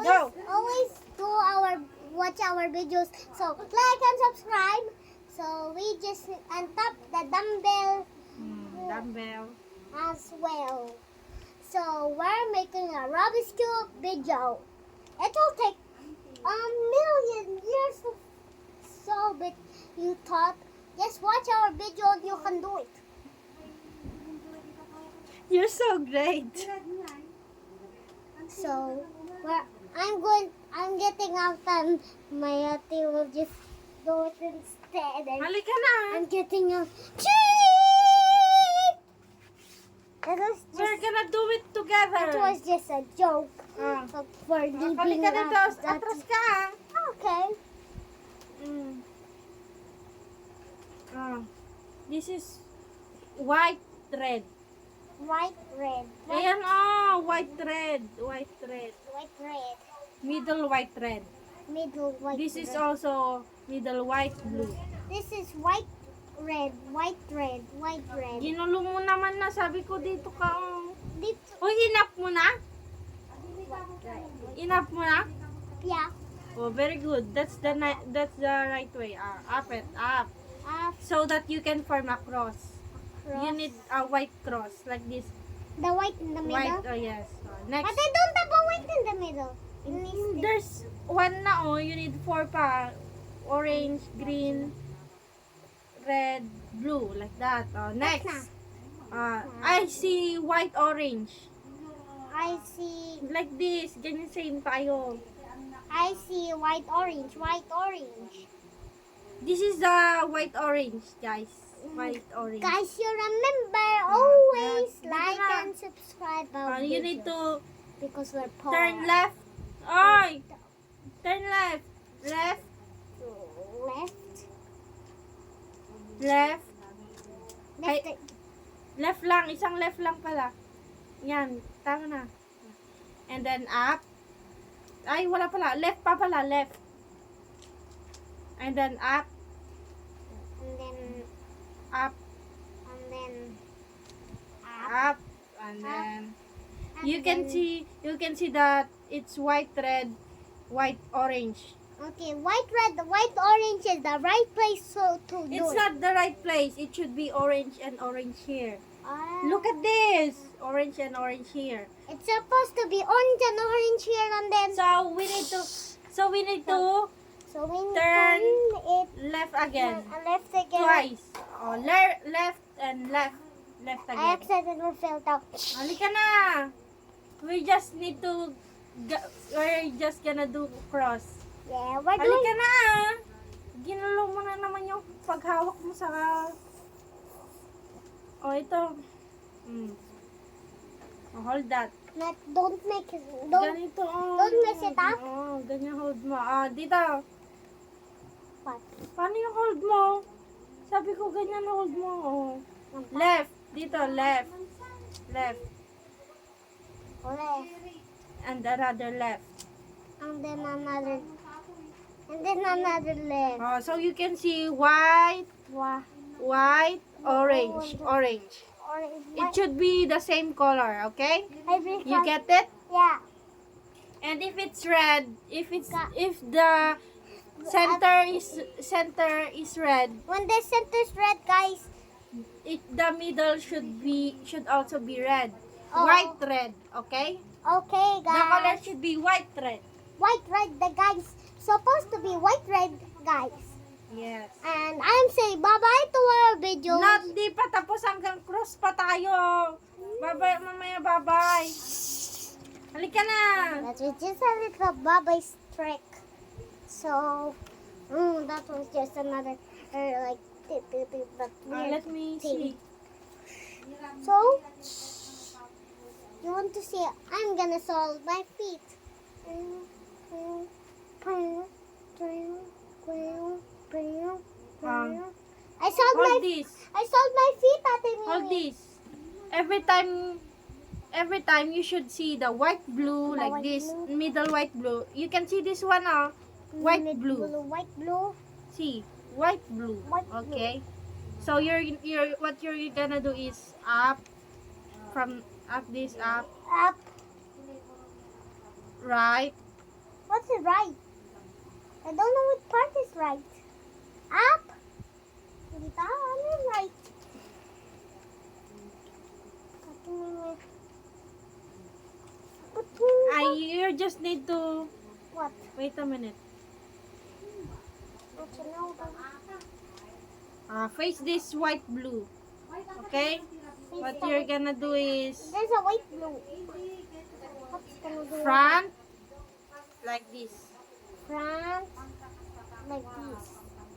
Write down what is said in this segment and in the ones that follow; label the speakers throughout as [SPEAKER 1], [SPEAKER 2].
[SPEAKER 1] Go.
[SPEAKER 2] always watch our videos. So like and subscribe. So we just and tap the dumbbell
[SPEAKER 1] Dumbbell.
[SPEAKER 2] as well. So we're making a Rubik's Cube video. It will take a million years to solve it. You thought, just watch our video and you can do it.
[SPEAKER 1] You're so great.
[SPEAKER 2] So I'm getting out and my ate will just do it instead. And
[SPEAKER 1] Halika na.
[SPEAKER 2] I'm getting out. It was
[SPEAKER 1] We're
[SPEAKER 2] just,
[SPEAKER 1] gonna do it together.
[SPEAKER 2] it was just a joke
[SPEAKER 1] Ah.
[SPEAKER 2] for leaving
[SPEAKER 1] Halika na daw.
[SPEAKER 2] us that.
[SPEAKER 1] Atras ka.
[SPEAKER 2] Okay.
[SPEAKER 1] This is white thread.
[SPEAKER 2] White, red.
[SPEAKER 1] Ayan white thread. White thread.
[SPEAKER 2] White, red.
[SPEAKER 1] Middle white thread.
[SPEAKER 2] Middle white.
[SPEAKER 1] This is
[SPEAKER 2] red.
[SPEAKER 1] also middle white blue.
[SPEAKER 2] This is white, red, white, red, white, red.
[SPEAKER 1] Ginulo mo naman na. Sabi ko dito ka.
[SPEAKER 2] Dito.
[SPEAKER 1] Uy, inap mo na? Inap mo na?
[SPEAKER 2] Yeah.
[SPEAKER 1] Oh, very good. That's the right way. Up it, up. So that you can form a cross. You need a white cross like this.
[SPEAKER 2] The white in the middle.
[SPEAKER 1] White, oh yes. Next.
[SPEAKER 2] But I don't have a white in the middle.
[SPEAKER 1] There's one na you need 4 pa. Orange, green, red, blue, like that. Next. I see white, orange.
[SPEAKER 2] I see.
[SPEAKER 1] Like this. Ganyan same tayo.
[SPEAKER 2] I see white, orange, white, orange.
[SPEAKER 1] This is the white, orange, guys. White, orange.
[SPEAKER 2] Guys, you remember always
[SPEAKER 1] Yeah.
[SPEAKER 2] like
[SPEAKER 1] Dito na.
[SPEAKER 2] and subscribe our
[SPEAKER 1] You need
[SPEAKER 2] videos.
[SPEAKER 1] to
[SPEAKER 2] Because we're poor.
[SPEAKER 1] turn left. Oy! Turn left. Left.
[SPEAKER 2] Left.
[SPEAKER 1] Left. Ay.
[SPEAKER 2] Left.
[SPEAKER 1] Left lang. Isang left lang pala. Yan. Tama na. And then up. Ay, wala pala. Left pa pala. Left. And then up.
[SPEAKER 2] And then
[SPEAKER 1] Up.
[SPEAKER 2] and then
[SPEAKER 1] Up. And then
[SPEAKER 2] and
[SPEAKER 1] you can see that it's white, red, white, orange.
[SPEAKER 2] Okay, white, red, white, orange is the right place so to do
[SPEAKER 1] It's
[SPEAKER 2] it.
[SPEAKER 1] not the right place. It should be orange and orange here.
[SPEAKER 2] Ah,
[SPEAKER 1] Look at this. Orange and orange here.
[SPEAKER 2] it's supposed to be orange and orange here, and then
[SPEAKER 1] So we need to
[SPEAKER 2] so we need
[SPEAKER 1] turn
[SPEAKER 2] to it
[SPEAKER 1] left again.
[SPEAKER 2] left again.
[SPEAKER 1] Twice. Oh, left and left. Left
[SPEAKER 2] I
[SPEAKER 1] again.
[SPEAKER 2] accidentally fell down.
[SPEAKER 1] Halika na. We just need to we're just gonna do cross.
[SPEAKER 2] Yeah, we're
[SPEAKER 1] Halika
[SPEAKER 2] doing.
[SPEAKER 1] na. Ginulo mo na naman yung paghawak mo sa ito. Hold that.
[SPEAKER 2] Don't make it. Don't.
[SPEAKER 1] Ganito,
[SPEAKER 2] don't mess it up.
[SPEAKER 1] Ganyan hold mo. Dito.
[SPEAKER 2] What?
[SPEAKER 1] Paano yung hold mo? Sabi ko ganyan hold mo. Left. Dito, left. Left.
[SPEAKER 2] Left.
[SPEAKER 1] And another left.
[SPEAKER 2] And then another. And then another left.
[SPEAKER 1] So you can see white,
[SPEAKER 2] Wow.
[SPEAKER 1] white, orange, orange.
[SPEAKER 2] Orange.
[SPEAKER 1] It should be the same color, okay?
[SPEAKER 2] I think
[SPEAKER 1] You get it?
[SPEAKER 2] Yeah.
[SPEAKER 1] And if it's red, if the center is red,
[SPEAKER 2] When the center's red, guys.
[SPEAKER 1] the middle should also be red.
[SPEAKER 2] Oh.
[SPEAKER 1] White red, okay?
[SPEAKER 2] Okay,
[SPEAKER 1] The color
[SPEAKER 2] guys.
[SPEAKER 1] should be white red.
[SPEAKER 2] White, red, the guys. Supposed to be white, red, guys.
[SPEAKER 1] Yes.
[SPEAKER 2] And I'm saying bye-bye to our video.
[SPEAKER 1] Not di pa tapos hanggang cross pa tayo. Bye-bye, mamaya bye-bye. Halika na.
[SPEAKER 2] That was just a little bye-bye trick. So, that was just another like but weird
[SPEAKER 1] Let me
[SPEAKER 2] thing.
[SPEAKER 1] see.
[SPEAKER 2] So, you want to see? I'm gonna solve my feet. I solved
[SPEAKER 1] Hold
[SPEAKER 2] my.
[SPEAKER 1] this.
[SPEAKER 2] I solved my feet, Ate Mimi.
[SPEAKER 1] Hold this. Every time you should see the white blue
[SPEAKER 2] The
[SPEAKER 1] like
[SPEAKER 2] white
[SPEAKER 1] this,
[SPEAKER 2] blue.
[SPEAKER 1] middle white blue. You can see this one, white blue.
[SPEAKER 2] White blue.
[SPEAKER 1] See, white blue.
[SPEAKER 2] White blue.
[SPEAKER 1] Okay. So what you're gonna do is up, from up this up,
[SPEAKER 2] Up.
[SPEAKER 1] right,
[SPEAKER 2] What's it right? I don't know what part is right. Up. Dito, ano yung right?
[SPEAKER 1] You just need to
[SPEAKER 2] What?
[SPEAKER 1] wait a minute.
[SPEAKER 2] What you know?
[SPEAKER 1] Face this white blue. Okay? What you're gonna do is
[SPEAKER 2] There's a white blue. What's gonna do?
[SPEAKER 1] front like this.
[SPEAKER 2] Front. Like this.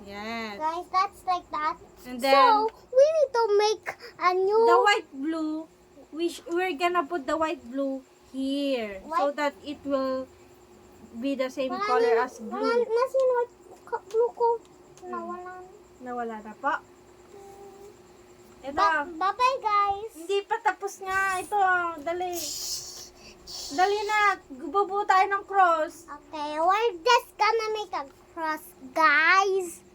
[SPEAKER 1] Yes.
[SPEAKER 2] Guys, that's like that.
[SPEAKER 1] And
[SPEAKER 2] So,
[SPEAKER 1] then
[SPEAKER 2] we need to make a new...
[SPEAKER 1] the white blue, we're gonna put the white blue here so
[SPEAKER 2] White-
[SPEAKER 1] that it will be the same color as blue.
[SPEAKER 2] Nasa yung white blue ko. Nawala na.
[SPEAKER 1] Nawala na po. Ito.
[SPEAKER 2] Bye-bye, guys.
[SPEAKER 1] Hindi pa tapos nga. Ito. Dali. Dali na. Bubuo tayo ng cross.
[SPEAKER 2] Okay, we're just gonna make a cross, guys.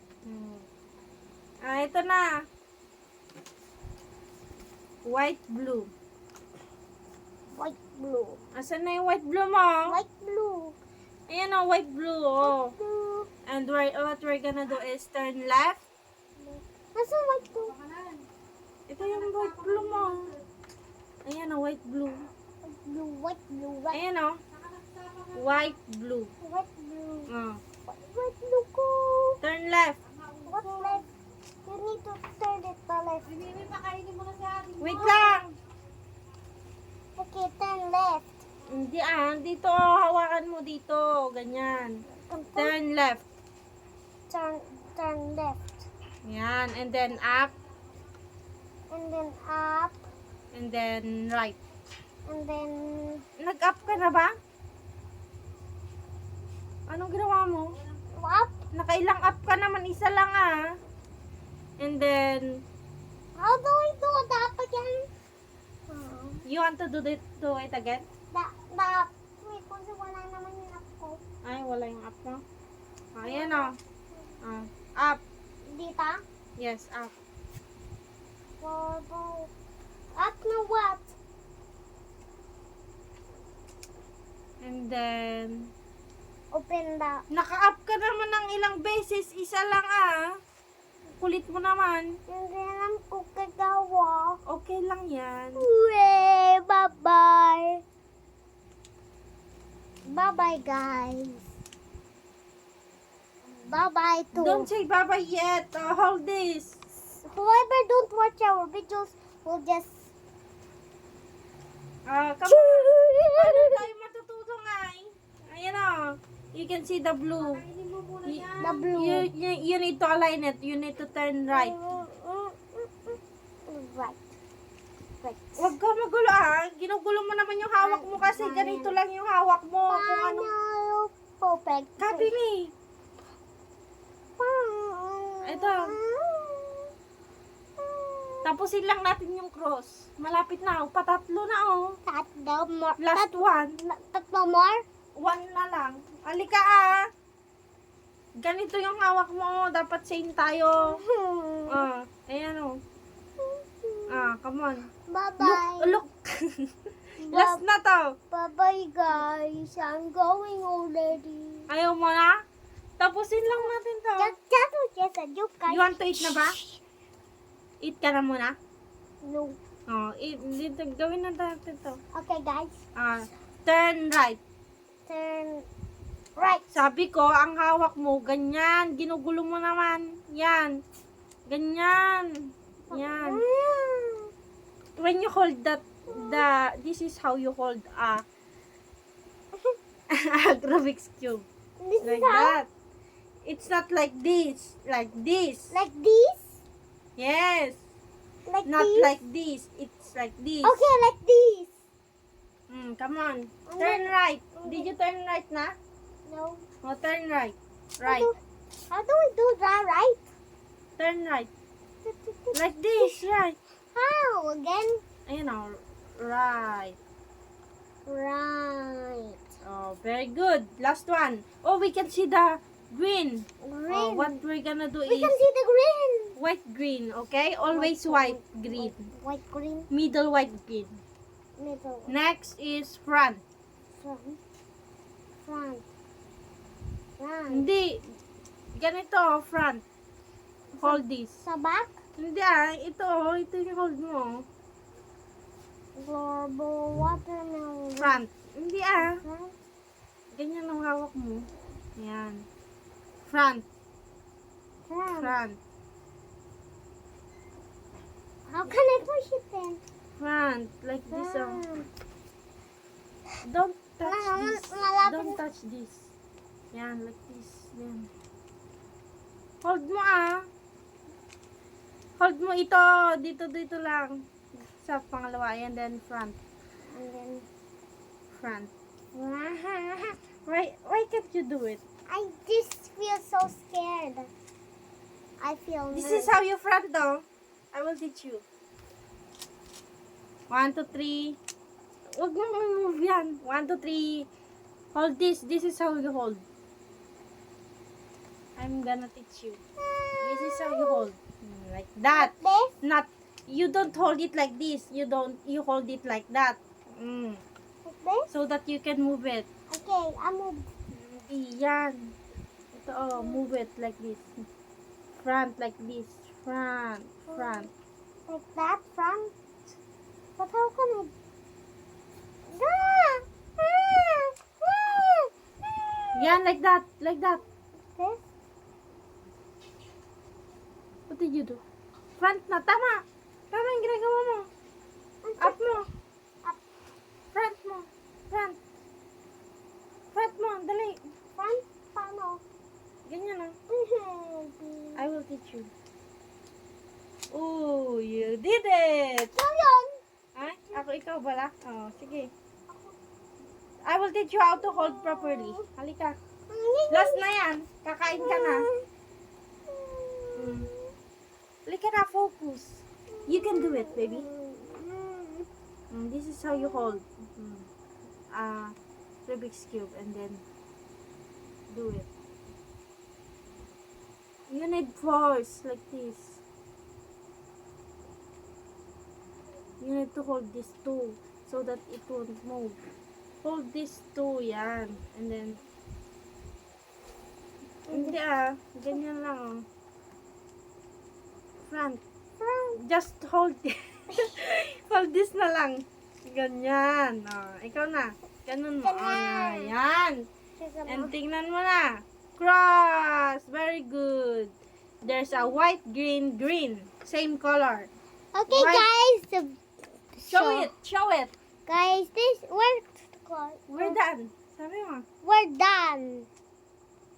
[SPEAKER 1] Ito na. White blue.
[SPEAKER 2] White blue.
[SPEAKER 1] Asan na yung white blue mo?
[SPEAKER 2] White blue.
[SPEAKER 1] Ayan o, white blue. Oh.
[SPEAKER 2] Blue.
[SPEAKER 1] And what we're gonna do is turn left.
[SPEAKER 2] Nasa white blue?
[SPEAKER 1] Ito yung white blue mo. Ayan o, white blue.
[SPEAKER 2] White blue, white blue, white,
[SPEAKER 1] Ayan o. White blue.
[SPEAKER 2] white blue.
[SPEAKER 1] Oh.
[SPEAKER 2] White blue ko.
[SPEAKER 1] Turn left.
[SPEAKER 2] What's left? You need to turn it to left.
[SPEAKER 1] Wait lang.
[SPEAKER 2] Okay, turn left.
[SPEAKER 1] Hindi dito. Hawakan mo dito. Ganyan. Turn left.
[SPEAKER 2] Turn left.
[SPEAKER 1] Yan. And then up.
[SPEAKER 2] And then up.
[SPEAKER 1] And then right.
[SPEAKER 2] And then
[SPEAKER 1] Nag-up ka na ba? Anong ginawa mo?
[SPEAKER 2] up.
[SPEAKER 1] Nakailang up ka naman. Isa lang And then,
[SPEAKER 2] How do I do that again?
[SPEAKER 1] you want to do it again?
[SPEAKER 2] Wait, kasi wala naman yung up ko.
[SPEAKER 1] Ay, wala yung up mo. Ayan o. Up.
[SPEAKER 2] Dito?
[SPEAKER 1] Yes, up.
[SPEAKER 2] Up na what?
[SPEAKER 1] And then,
[SPEAKER 2] Open the...
[SPEAKER 1] naka-up ka naman ng ilang beses. Isa lang Kulit mo naman.
[SPEAKER 2] Hindi naman ko kagawa.
[SPEAKER 1] Okay lang yan.
[SPEAKER 2] Uwe, bye-bye. Bye-bye, guys. Bye-bye to...
[SPEAKER 1] Don't say bye-bye yet. Hold this.
[SPEAKER 2] Whoever don't watch our videos will just...
[SPEAKER 1] Come on. Paano tayo matututo Ayan o. You can see the blue.
[SPEAKER 2] The blue.
[SPEAKER 1] You need to align it. You need to turn right.
[SPEAKER 2] Right. Right.
[SPEAKER 1] Huwag ka magulo Ginugulo mo naman yung hawak mo kasi ganito lang yung hawak mo. Kung ano.
[SPEAKER 2] Perfect.
[SPEAKER 1] Copy me. Ito. Tapusin lang natin yung cross. Malapit na. Patatlo na
[SPEAKER 2] Tatlo more.
[SPEAKER 1] Last one.
[SPEAKER 2] Tatlo more?
[SPEAKER 1] One na lang. Halika Ganito yung hawak mo. Dapat same tayo. Ayan come on.
[SPEAKER 2] Bye-bye.
[SPEAKER 1] Look. Last na to.
[SPEAKER 2] Bye-bye, guys. I'm going already.
[SPEAKER 1] Ayaw mo na? Tapusin lang natin to.
[SPEAKER 2] That was just a joke, guys.
[SPEAKER 1] You want to eat na ba? Eat ka na muna?
[SPEAKER 2] No.
[SPEAKER 1] Gawin na natin to.
[SPEAKER 2] Okay, guys.
[SPEAKER 1] Turn right.
[SPEAKER 2] Turn right.
[SPEAKER 1] Sabi ko, ang hawak mo, ganyan. Ginugulo mo naman. Yan. Ganyan. Yan. When you hold this is how you hold a Rubik's Cube.
[SPEAKER 2] This
[SPEAKER 1] Like
[SPEAKER 2] is how?
[SPEAKER 1] that. It's not like this. Like this.
[SPEAKER 2] Like this?
[SPEAKER 1] Yes.
[SPEAKER 2] Like
[SPEAKER 1] Not
[SPEAKER 2] this?
[SPEAKER 1] like this. It's like this.
[SPEAKER 2] Okay, like this.
[SPEAKER 1] Come on. Turn right. Did you turn right na?
[SPEAKER 2] No.
[SPEAKER 1] Oh, turn right. Right.
[SPEAKER 2] How do we do that, right?
[SPEAKER 1] Turn right. Like this. Right.
[SPEAKER 2] How? Again?
[SPEAKER 1] Ayan o. Right.
[SPEAKER 2] Right.
[SPEAKER 1] Oh, very good. Last one. Oh, we can see the green.
[SPEAKER 2] Green.
[SPEAKER 1] Oh, what we're gonna do
[SPEAKER 2] We
[SPEAKER 1] is
[SPEAKER 2] can see the green.
[SPEAKER 1] white green, okay? Always white green.
[SPEAKER 2] White, green,
[SPEAKER 1] Middle white green.
[SPEAKER 2] middle,
[SPEAKER 1] Next is front.
[SPEAKER 2] front, front. Front.
[SPEAKER 1] Hindi. Ganito, front. Hold this.
[SPEAKER 2] Sa back?
[SPEAKER 1] Hindi ito yung hold mo.
[SPEAKER 2] Global watermelon.
[SPEAKER 1] Front. Hindi
[SPEAKER 2] Front.
[SPEAKER 1] Ganyan ang hawak mo. Ayan. Front.
[SPEAKER 2] Front.
[SPEAKER 1] Front.
[SPEAKER 2] How can I push it then?
[SPEAKER 1] Front. Like this.
[SPEAKER 2] Front.
[SPEAKER 1] Don't touch
[SPEAKER 2] Mama,
[SPEAKER 1] this.
[SPEAKER 2] malapit
[SPEAKER 1] Don't
[SPEAKER 2] na.
[SPEAKER 1] touch this. Yan, like this. Yan. Hold mo Hold mo ito. Dito lang. Sa pangalawa. And then front.
[SPEAKER 2] And then
[SPEAKER 1] Front. Why can't you do it?
[SPEAKER 2] I just feel so scared. I feel
[SPEAKER 1] This
[SPEAKER 2] nervous.
[SPEAKER 1] is how you front though. I will teach you. 1, 2, 3. Huwag mo move yan. 1, 2, 3. Hold this. This is how you hold. I'm gonna teach you. This is how you hold. Like that.
[SPEAKER 2] This?
[SPEAKER 1] Not, you don't hold it like this. You hold it like that.
[SPEAKER 2] Like this?
[SPEAKER 1] So that you can move it.
[SPEAKER 2] Okay, I move.
[SPEAKER 1] Yan. Ito, move it like this. Front like this. Front.
[SPEAKER 2] Like that, front. But how can I?
[SPEAKER 1] Yan, like that.
[SPEAKER 2] This?
[SPEAKER 1] What did you do? Front na. Tama yung ginagawa mo. Up mo.
[SPEAKER 2] Up.
[SPEAKER 1] Front mo. Front mo. Dali.
[SPEAKER 2] Front? Paano?
[SPEAKER 1] Ganyan I will teach you. Oh, you did it.
[SPEAKER 2] So yun.
[SPEAKER 1] Ay, ikaw bala? Oh, sige. I will teach you how to hold properly. Halika. Last na yan. Kakain ka na. Halika na, focus. You can do it, baby. This is how you hold Rubik's Cube and then do it. You need force like this. You need to hold this too so that it won't move. Hold this too, yan. And then hindi ganyan lang Front. Just hold hold this na lang. Ganyan. Ikaw na. Ganun mo. Yan. And tingnan mo na. Cross. Very good. There's a white, green. Same color.
[SPEAKER 2] Okay,
[SPEAKER 1] White.
[SPEAKER 2] guys.
[SPEAKER 1] Show it.
[SPEAKER 2] Guys,
[SPEAKER 1] We're done. Sabi mo.
[SPEAKER 2] we're done.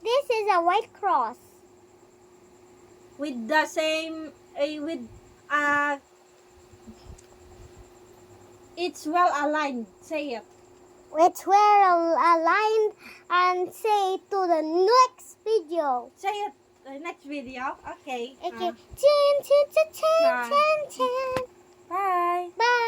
[SPEAKER 2] This is a white cross.
[SPEAKER 1] With the same, it's well aligned. Say it.
[SPEAKER 2] It's well aligned and say to the next video.
[SPEAKER 1] Say it. The next video. Okay.
[SPEAKER 2] Okay. Chin, chin, chin, chin,
[SPEAKER 1] Bye.
[SPEAKER 2] chin, chin.
[SPEAKER 1] Bye.
[SPEAKER 2] Bye.